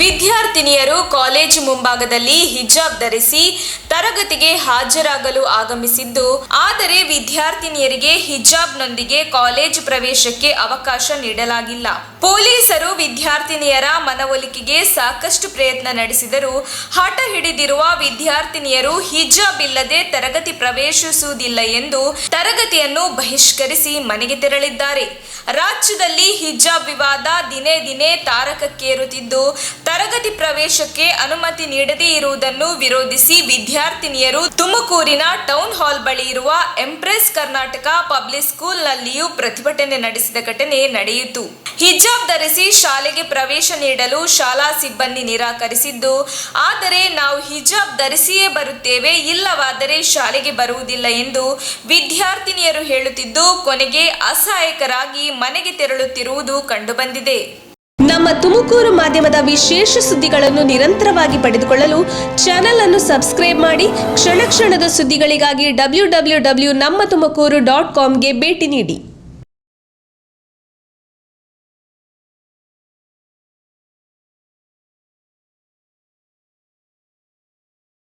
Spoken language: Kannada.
ವಿದ್ಯಾರ್ಥಿನಿಯರು ಕಾಲೇಜು ಮುಂಭಾಗದಲ್ಲಿ ಹಿಜಾಬ್ ಧರಿಸಿ ತರಗತಿಗೆ ಹಾಜರಾಗಲು ಆಗಮಿಸಿದ್ದು, ಆದರೆ ವಿದ್ಯಾರ್ಥಿನಿಯರಿಗೆ ಹಿಜಾಬ್ನೊಂದಿಗೆ ಕಾಲೇಜು ಪ್ರವೇಶಕ್ಕೆ ಅವಕಾಶ ನೀಡಲಾಗಿಲ್ಲ. ಪೊಲೀಸರು ವಿದ್ಯಾರ್ಥಿನಿಯರ ಮನವೊಲಿಕೆಗೆ ಸಾಕಷ್ಟು ಪ್ರಯತ್ನ ನಡೆಸಿದರೂ ಹಠ ಹಿಡಿದಿರುವ ವಿದ್ಯಾರ್ಥಿನಿಯರು ಹಿಜಾಬ್ ಇಲ್ಲದೆ ತರಗತಿ ಪ್ರವೇಶಿಸುವುದಿಲ್ಲ ಎಂದು ತರಗತಿಯನ್ನು ಬಹಿಷ್ಕರಿಸಿ ಮನೆಗೆ ತೆರಳಿದ್ದಾರೆ. ರಾಜ್ಯದಲ್ಲಿ ಹಿಜಾಬ್ ವಿವಾದ ದಿನೇ ದಿನೇ ತಾರಕಕ್ಕೇರುತ್ತಿದ್ದು, ತರಗತಿ ಪ್ರವೇಶಕ್ಕೆ ಅನುಮತಿ ನೀಡದೇ ಇರುವುದನ್ನು ವಿರೋಧಿಸಿ ವಿದ್ಯಾರ್ಥಿನಿಯರು ತುಮಕೂರಿನ ಟೌನ್ ಹಾಲ್ ಬಳಿ ಇರುವ ಎಂಪ್ರೆಸ್ ಕರ್ನಾಟಕ ಪಬ್ಲಿಕ್ ಸ್ಕೂಲ್ನಲ್ಲಿಯೂ ಪ್ರತಿಭಟನೆ ನಡೆಸಿದ ಘಟನೆ ನಡೆಯಿತು. ಹಿಜಾಬ್ ಧರಿಸಿ ಶಾಲೆಗೆ ಪ್ರವೇಶ ನೀಡಲು ಶಾಲಾ ಸಿಬ್ಬಂದಿ ನಿರಾಕರಿಸಿದ್ದು, ಆದರೆ ನಾವು ಹಿಜಾಬ್ ಧರಿಸಿಯೇ ಬರುತ್ತೇವೆ, ಇಲ್ಲವಾದರೆ ಶಾಲೆಗೆ ಬರುವುದಿಲ್ಲ ಎಂದು ವಿದ್ಯಾರ್ಥಿನಿಯರು ಹೇಳುತ್ತಿದ್ದು, ಕೊನೆಗೆ ಅಸಹಾಯಕರಾಗಿ ಮನೆಗೆ ತೆರಳುತ್ತಿರುವುದು ಕಂಡುಬಂದಿದೆ. ನಮ್ಮ ತುಮಕೂರು ಮಾಧ್ಯಮದ ವಿಶೇಷ ಸುದ್ದಿಗಳನ್ನು ನಿರಂತರವಾಗಿ ಪಡೆದುಕೊಳ್ಳಲು ಚಾನೆಲ್ ಅನ್ನು ಸಬ್ಸ್ಕ್ರೈಬ್ ಮಾಡಿ. ಕ್ಷಣ ಕ್ಷಣದ ಸುದ್ದಿಗಳಿಗಾಗಿ www.nammathumakuru.com ಗೆ ಭೇಟಿ ನೀಡಿ.